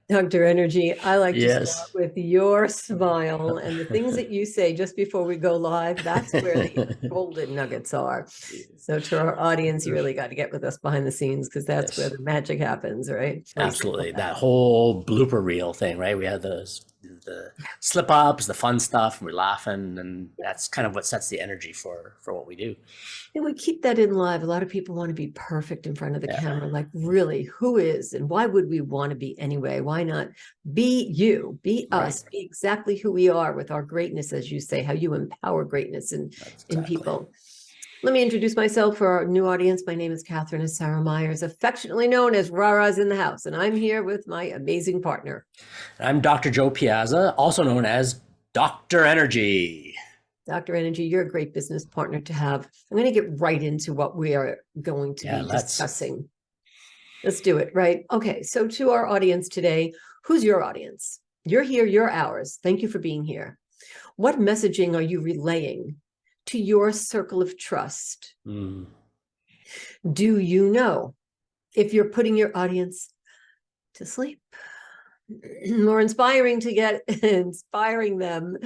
Dr. Energy, I like to start Yes. with your smile and the things that you say just before we go live. That's where the golden nuggets are. So, to our audience, you really got to get with us behind the scenes because that's where Yes, the magic happens, right? What do you say about absolutely. that? That whole blooper reel thing, right? We had the slip ups, the fun stuff, and we're laughing, and that's kind of what sets the energy for what we do. And we keep that in live. A lot of people want to be perfect in front of the Yeah, camera. Like, really, who is and why would we want to be anyway? Why not be you, be right. us, be exactly who we are with our greatness, as you say, how you empower greatness That's in exactly. people. Let me introduce myself for our new audience. My name is Catherine Sarah Myers, affectionately known as Rara's in the house, and I'm here with my amazing partner. I'm Dr. Joe Piazza, also known as Dr. Energy. Dr. Energy, you're a great business partner to have. I'm going to get right into what we are going to Yeah, be let's. discussing. Let's do it, right? Okay, so to our audience today, who's your audience? You're here, you're ours. Thank you for being here. What messaging are you relaying to your circle of trust? Mm, Do you know if you're putting your audience to sleep? More inspiring them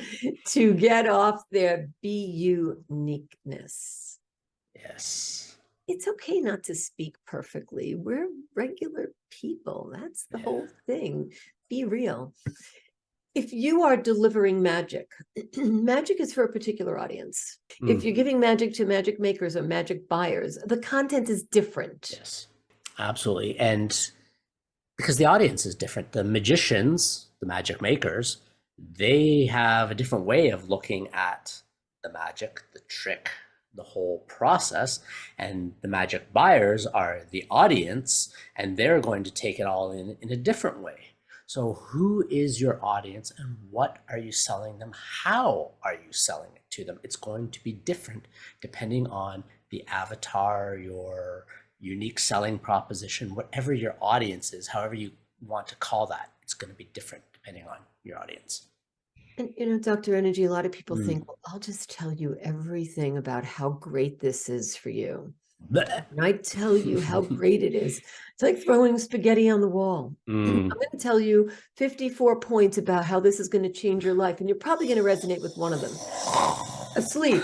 to get off their be uniqueness. yes. It's okay not to speak perfectly. We're regular people. That's the Yeah. whole thing. Be real. If you are delivering magic, magic is for a particular audience. If Mm, you're giving magic to magic makers or magic buyers, the content is different. yes. Absolutely. And because the audience is different. The magicians, the magic makers, they have a different way of looking at the magic, the trick, the whole process. And the magic buyers are the audience, and they're going to take it all in a different way. So, who is your audience and what are you selling them? How are you selling it to them? It's going to be different depending on the avatar, your unique selling proposition, whatever your audience is, however you want to call that, it's going to be different depending on your audience. And, Dr. Energy, a lot of people Mm. think, well, I'll just tell you everything about how great this is for you. Blech. And I tell you how great it is. It's like throwing spaghetti on the wall. I'm Mm. going to tell you 54 points about how this is going to change your life, and you're probably going to resonate with one of them. Asleep.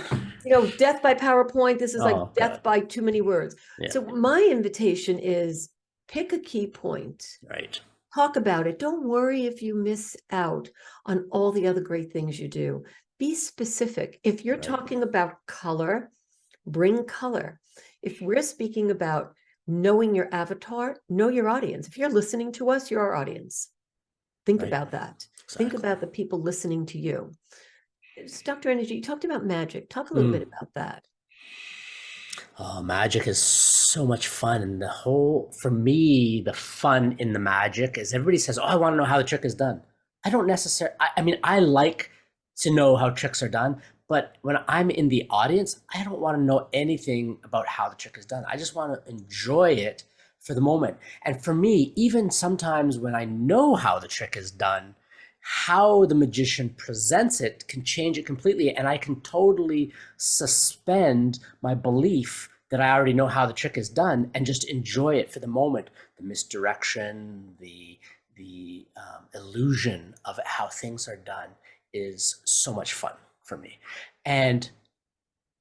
Death by PowerPoint. This is like Oh death god. by too many words. Yeah. So my invitation is pick a key point, Right. talk about it. Don't worry if you miss out on all the other great things you do. Be specific. If you're Right. talking about color, bring color. If we're speaking about knowing your avatar, know your audience. If you're listening to us, you're our audience. Think Right. about that. Think Exactly. about the people listening to you. Dr. Energy, you talked about magic. Talk a little Mm. bit about that. Oh, magic is so much fun. And for me, the fun in the magic is everybody says, oh, I want to know how the trick is done. I don't necessarily, I mean, I like to know how tricks are done, but when I'm in the audience, I don't want to know anything about how the trick is done. I just want to enjoy it for the moment. And for me, even sometimes when I know how the trick is done, how the magician presents it can change it completely. And I can totally suspend my belief that I already know how the trick is done and just enjoy it for the moment. The misdirection, the illusion of how things are done is so much fun for me. And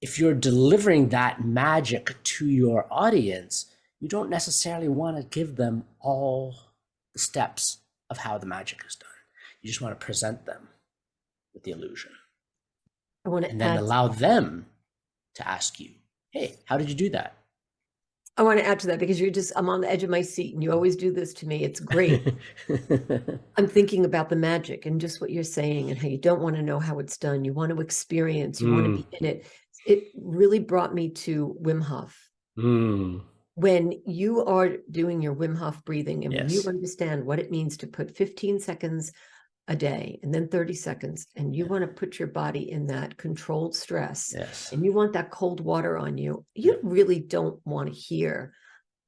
if you're delivering that magic to your audience, you don't necessarily want to give them all the steps of how the magic is done. You just want to present them with the illusion I want and to then add allow them to ask you, hey, how did you do that? I want to add to that because I'm on the edge of my seat and you always do this to me. It's great. I'm thinking about the magic and just what you're saying and how you don't want to know how it's done. You want to experience, you want to Mm, be in it. It really brought me to Wim Hof. mm, When you are doing your Wim Hof breathing and when you yes. understand what it means to put 15 seconds a day and then 30 seconds, and you Yeah. want to put your body in that controlled stress Yes. and you want that cold water on you, you Yep. really don't want to hear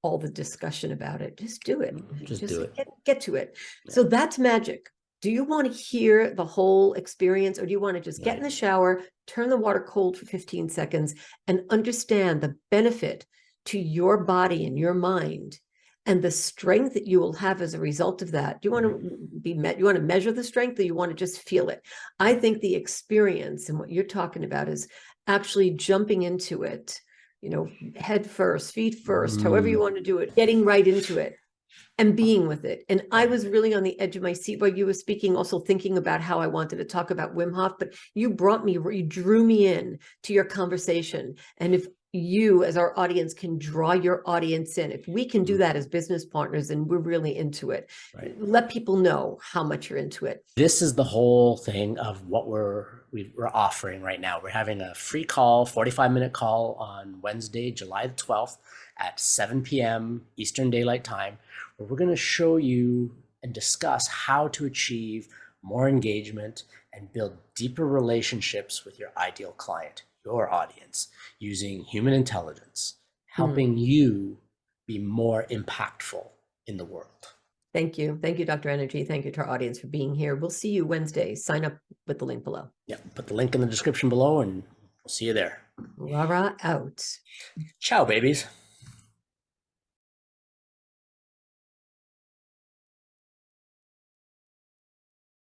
all the discussion about it. Just do it. Just Just do it. get to it. Yeah. So that's magic. Do you want to hear the whole experience or do you want to just get in Right. the shower, turn the water cold for 15 seconds and understand the benefit to your body and your mind and the strength that you will have as a result of that. Do you want to you want to measure the strength, or you want to just feel it? I think the experience and what you're talking about is actually jumping into it, head first, feet first, however you want to do it, getting right into it and being with it. And I was really on the edge of my seat while you were speaking, also thinking about how I wanted to talk about Wim Hof, but you drew me in to your conversation. And if you as our audience can draw your audience in, if we can do that as business partners, and we're really into it, let people know how much you're into it. This is the whole thing of what we're offering right now. We're having a free call, 45-minute call on Wednesday, July the 12th at 7 p.m. Eastern Daylight Time, where we're going to show you and discuss how to achieve more engagement and build deeper relationships with your ideal client, your audience, using human intelligence, helping you be more impactful in the world. Thank you. Thank you, Dr. Energy. Thank you to our audience for being here. We'll see you Wednesday. Sign up with the link below. Yeah, put the link in the description below and we'll see you there. Rah-rah out. Ciao, babies.